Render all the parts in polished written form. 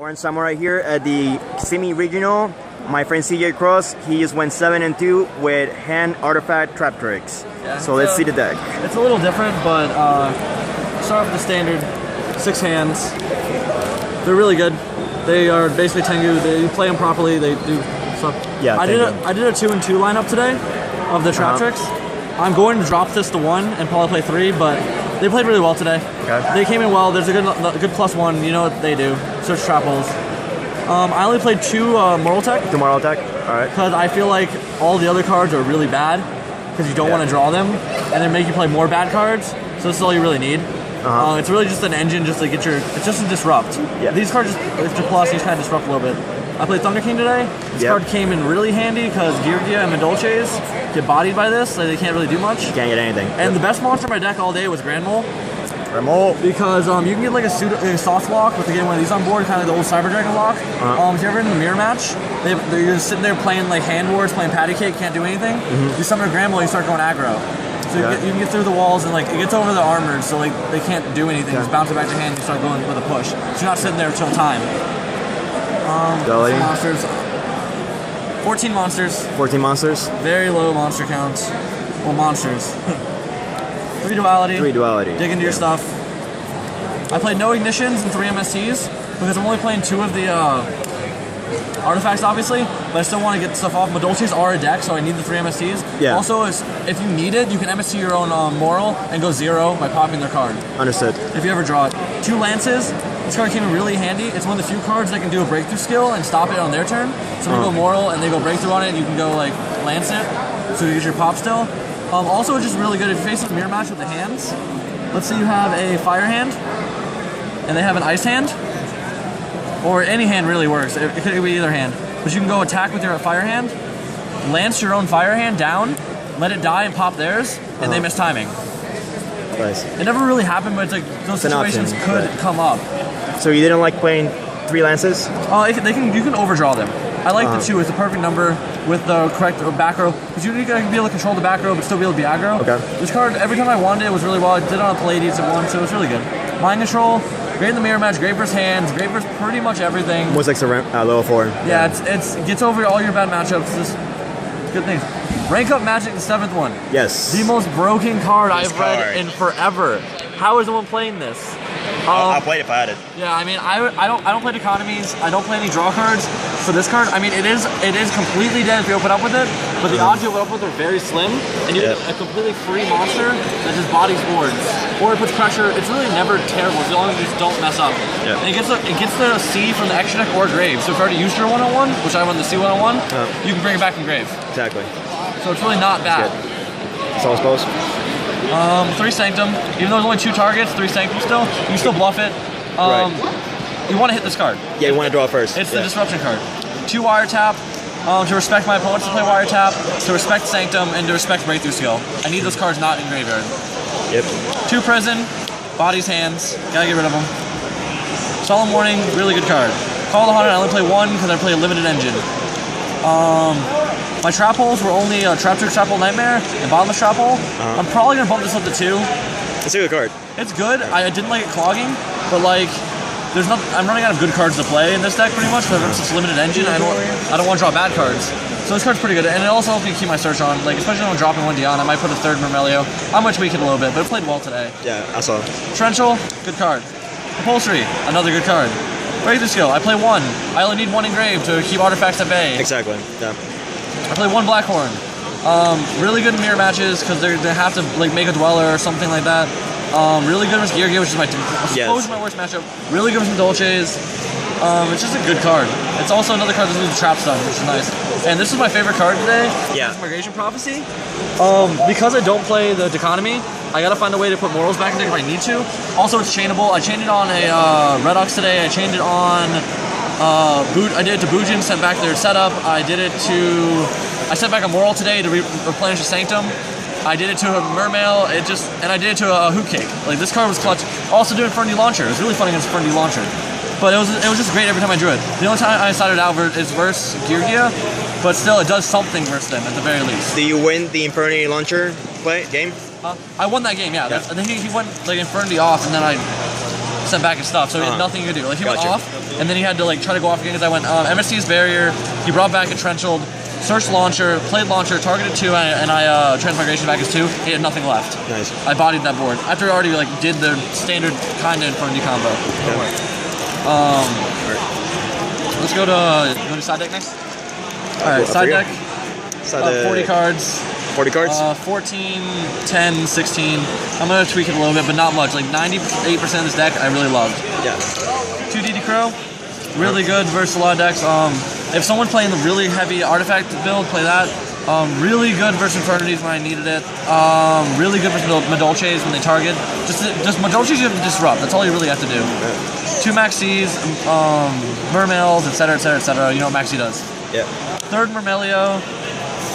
OrangeSamuraiD here at the semi-regional. My friend CJ Krause, he just went 7-2 with Hand-Artifact-Traptrix. Yeah, so let's see the deck. It's a little different, but start with the standard 6 hands. They're really good. They are basically Tengu. They play them properly. They do stuff. Yeah, I did a 2-2 lineup today of the Traptrix. I'm going to drop this to 1 and probably play 3, but they played really well today. Okay. They came in well. There's a good +1. You know what they do. Search trap holes. I only played 2 Moral Tech. 2 Moral Tech. All right. Because I feel like all the other cards are really bad because you don't want to draw them, and they make you play more bad cards. So this is all you really need. It's really just an engine just to get your. It's just a disrupt. Yeah. These cards, if you're plus, you just kind of disrupt a little bit. I played Thunder King today. This card came in really handy because Geargia and Madolches get bodied by this, so they can't really do much. You can't get anything. And the best monster in my deck all day was Grand Mole. Grand Mole. Because you can get like a soft lock with getting one of these on board, kind of like the old Cyber Dragon lock. If you're ever in the mirror match, you're just sitting there playing like hand wars, playing patty cake, can't do anything. You summon a Grand Mole, you start going aggro. So you can get through the walls and like it gets over the armor, so like they can't do anything. Just bounce it back to hand, you start going with a push. So you're not sitting there until time. Monsters. 14 monsters. 14 monsters. Very low monster counts. Well, monsters. 3 duality. 3 duality. Dig into your stuff. I played no ignitions and 3 MSTs because I'm only playing 2 of the artifacts, obviously, but I still want to get stuff off. Madolches are a deck, so I need the 3 MSTs. Yeah. Also, if you need it, you can MST your own Moral and go 0 by popping their card. Understood. If you ever draw it. 2 Lances. This card came in really handy. It's one of the few cards that can do a breakthrough skill and stop it on their turn. So when you go Moral and they go breakthrough on it, you can go like Lance it, so you get your pop still. Also, it's just really good if you face a mirror match with the hands. Let's say you have a fire hand and they have an ice hand, or any hand really works. It could be either hand, but you can go attack with your fire hand, lance your own fire hand down, let it die and pop theirs, and they miss timing. Nice. It never really happened, but it's like those situations could come up. So you didn't like playing 3 lances? You can overdraw them. I like the 2. It's the perfect number with the correct back row. Because you can be able to control the back row, but still be able to be aggro. Okay. This card, every time I wanted it, was really well. I did it on Pallades at 1, so it was really good. Mind control, great in the mirror match, great versus hands, great versus pretty much everything. Almost like level 4. Yeah, it gets over all your bad matchups. It's just good things. Rank up Magic, the 7th one. Yes. The most broken card I've read in forever. How is no one playing this? I'll play it if I had it. Yeah, I mean, I don't play economies. I don't play any draw cards. For this card, I mean, it is completely dead if you open up with it, but the odds you open up with are very slim, and you get a completely free monster that just bodies boards, or it puts pressure. It's really never terrible as long as you just don't mess up. Yeah. And it gets the C from the extra deck or grave. So if you already used your 101, which I won the C 101, you can bring it back in grave. Exactly. So it's really not bad. That's all I suppose. 3 Sanctum. Even though there's only 2 targets, 3 Sanctum still. You can still bluff it. You want to hit this card. Yeah, you want to draw it first. It's the Disruption card. 2 Wiretap. To respect my opponents to play Wiretap, to respect Sanctum, and to respect Breakthrough Skill. I need those cards not in graveyard. Yep. 2 Prison. Bodies hands. Gotta get rid of them. Solemn Warning. Really good card. Call the Hunter. I only play 1 because I play a limited engine. My trap holes were only Traptrix, Trap Hole Nightmare, and Bottomless Trap Hole. I'm probably going to bump this up to 2. It's a good card. It's good. I didn't like it clogging, but like, I'm running out of good cards to play in this deck pretty much because it's a limited engine. I don't want to draw bad cards. So this card's pretty good, and it also helps me keep my search on. Like, especially when I'm dropping 1 Dion, I might put a 3rd Mermelio. I might tweak it a little bit, but it played well today. Yeah, I saw. Trenchel, good card. Compulsory, another good card. Breakthrough Skill, I play 1. I only need 1 engrave to keep artifacts at bay. Exactly, yeah. I play 1 Blackhorn. Really good in mirror matches because they have to like make a dweller or something like that. Really good with Geargia, which is my worst matchup. Really good with Madolches. It's just a good card. It's also another card that does trap stun, which is nice. And this is my favorite card today. Yeah. Migration Prophecy. Because I don't play the Dichotomy, I gotta find a way to put Morals back in there if I need to. Also, it's chainable. I chained it on a Red Ox today. I chained it on I did it to Bujin, sent back their setup. I sent back a Moral today to replenish a Sanctum. I did it to a Mermail, and I did it to a Hoot Cake. Like, this card was clutch. Also doing Ferndy Launcher. It was really fun against Ferndy Launcher. But it was just great every time I drew it. The only time I decided out is versus Geargia, but still it does something versus them at the very least. Do you win the Inferni Launcher game? I won that game, yeah. I think he went like Inferni off, and then I sent back his stuff, so he had nothing to do. Like he went off, and then he had to like try to go off again because I went MST's barrier. He brought back a Trencheld, search launcher, played launcher, targeted 2, and I transmigration back as 2. He had nothing left. Nice. I bodied that board after I already like did the standard kind of Infinity combo. Let's go to side deck next. All right, side deck. 40 cards. 40 cards? 14, 10, 16. I'm going to tweak it a little bit, but not much. Like 98% of this deck I really loved. Yeah. 2 DD Crow. Really good versus a lot of decks. If someone's playing the really heavy artifact build, play that. Really good versus Infernities when I needed it. Really good versus Madolches when they target. Just Madolches you have to disrupt. That's all you really have to do. 2 Maxis, Mermails, etc., etc., etc. You know what Maxi does. Yeah. 3rd Mermelio.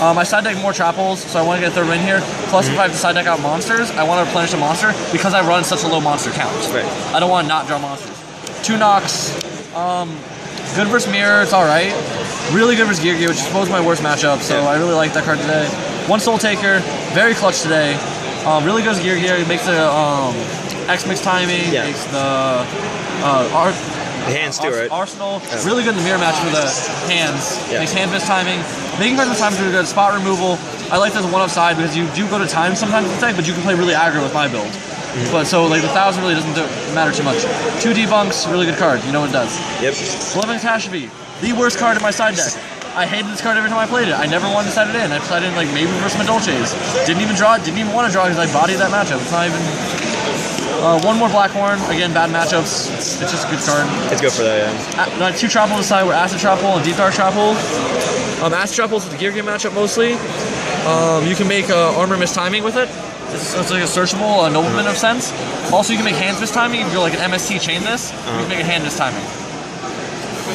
I side deck more Trapples, so I want to get a 3rd win here. Plus, if I have to side deck out monsters, I want to replenish a monster because I run such a low monster count. Right. I don't want to not draw monsters. 2 Nox. Good versus Mirror, it's alright. Really good versus Gear, which is supposed to be my worst matchup, so I really like that card today. 1 Soul Taker, very clutch today. Really good as Gear. It makes the X-Mix timing, makes the hands too, right? Arsenal. Really good in the mirror match for the hands. Makes hand miss timing. Making friends with time is really good. Spot removal. I like this 1-up side because you do go to time sometimes with deck, but you can play really aggro with my build. But so like the 1000 really doesn't matter too much. 2 debunks, really good card. You know what it does. Yep. 11 Catastrophe, the worst card in my side deck. I hated this card every time I played it. I never wanted to set it in. I played it in like maybe versus Madolches. Didn't even draw it. Didn't even want to draw because I bodied that matchup. It's not even. 1 more Blackhorn. Again, bad matchups. It's just a good card. It's good for that, yeah. 2 Trapples aside were Acid Trapple and Deep Dark Trapple. Acid Trapple is the Gear Game matchup mostly. You can make armor miss timing with it. It's like a searchable nobleman of sense. Also, you can make hands miss timing. If you're like an MST chain this, you can make a hand miss timing.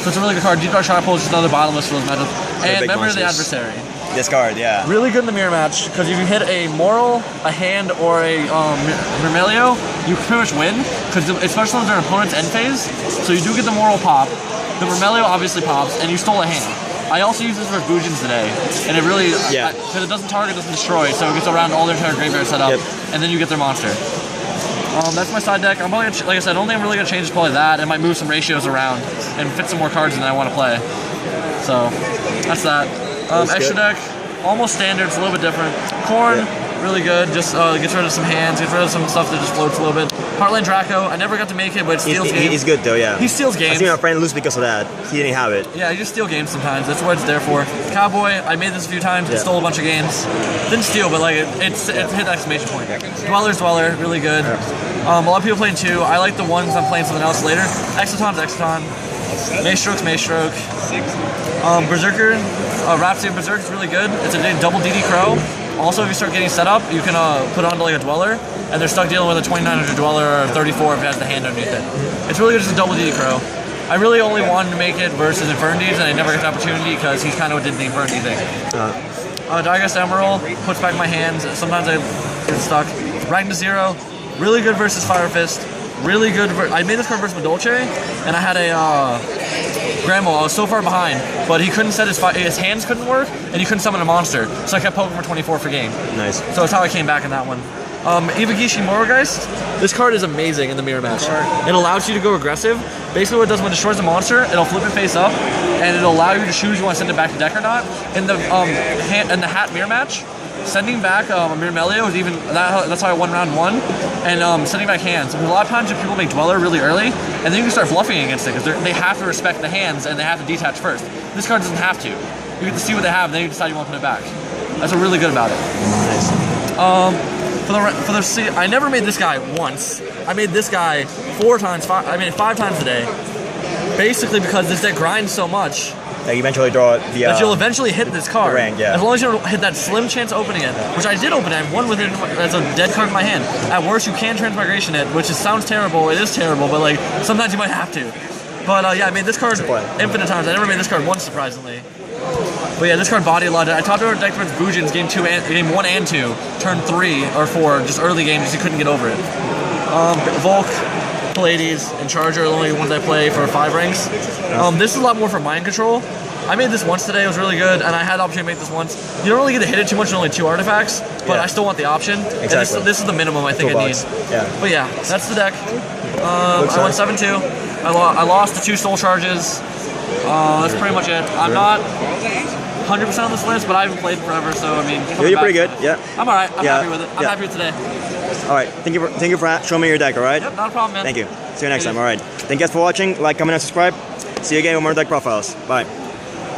So it's a really good card. Deep Dark Trapple is just another bottomless for those matchups. And Memory of the Adversary. This card, yeah. Really good in the mirror match, because if you hit a Moral, a Hand, or a Mermelio, you pretty much win, because especially when they're an opponent's end phase, so you do get the Moral pop, the Mermelio obviously pops, and you stole a hand. I also use this for Boojins today, and it really, because it doesn't target, doesn't destroy, so it gets around all their entire graveyard setup, and then you get their monster. That's my side deck. I'm probably, like I said, the only thing I'm really going to change is probably that, and might move some ratios around, and fit some more cards than I want to play. So, that's that. Extra deck, almost standard, it's a little bit different. Corn, really good, just gets rid of some hands, gets rid of some stuff that just floats a little bit. Heartland Draco, I never got to make it, but it steals games. He's good though, yeah. He steals games. I seen my friend lose because of that. He didn't have it. Yeah, you just steal games sometimes, that's what it's there for. Cowboy, I made this a few times, it stole a bunch of games. Didn't steal, but like it hit the exclamation point. Dweller, really good. A lot of people playing 2. I like the ones I'm playing something else later. Exoton's Exoton. Maestroke. Berserker, Rhapsody of Berserk is really good. It's a double DD Crow. Also, if you start getting set up, you can put it onto like a Dweller, and they're stuck dealing with a 2900 Dweller or 34 if it has the hand underneath it. It's really good, just a double DD Crow. I really only wanted to make it versus Infernities, and I never got the opportunity because he kind of did the Infernity thing. Digress Emerald puts back my hands. Sometimes I get stuck. Ragnar Zero, really good versus Fire Fist. Really good. I made this card versus Madolche, and I had a Grandma. I was so far behind, but he couldn't set his hands couldn't work, and he couldn't summon a monster. So I kept poking for 24 for game. Nice. So that's how I came back in that one. Iwagishi Morogeist. This card is amazing in the mirror match. It allows you to go aggressive. Basically, what it does when it destroys a monster, it'll flip it face up, and it'll allow you to choose you want to send it back to deck or not. In the hat mirror match, sending back a Mermelio is even that's how I won round 1, and sending back hands. A lot of times people make Dweller really early, and then you can start bluffing against it because they have to respect the hands and they have to detach first. This card doesn't have to. You get to see what they have, and then you decide you want to put it back. That's what's really good about it. Nice. I never made this guy once. I made this guy 4 times. I made it 5 times today. Basically because this deck grinds so much. That you eventually draw it via. That you'll eventually hit this card. Rank, yeah. As long as you don't hit that slim chance of opening it, which I did open it. I won with it as a dead card in my hand. At worst, you can transmigration it, which sounds terrible. It is terrible, but like sometimes you might have to. But yeah, I made this card infinite times. I never made this card once, surprisingly. But yeah, this card body a lot. I talked about deck versus Boojins game 1 and 2, turn 3 or 4, just early games because you couldn't get over it. Volk, Pallades, and Charger are the only ones I play for 5 ranks. This is a lot more for mind control. I made this once today, it was really good, and I had the option to make this once. You don't really get to hit it too much, there's only 2 artifacts, but I still want the option. Exactly. And this is the minimum I think I need. Yeah. But yeah, that's the deck. I went 7-2. I lost the 2 soul charges. That's pretty much it. I'm not 100% on this list, but I haven't played forever, so I mean. You're pretty good. Yeah. I'm all right. I'm happy with it. I'm happy with today. All right. Thank you for showing me your deck. All right. Yep. Not a problem, man. Thank you. See you next time. All right. Thank you guys for watching. Like, comment, and subscribe. See you again with more deck profiles. Bye.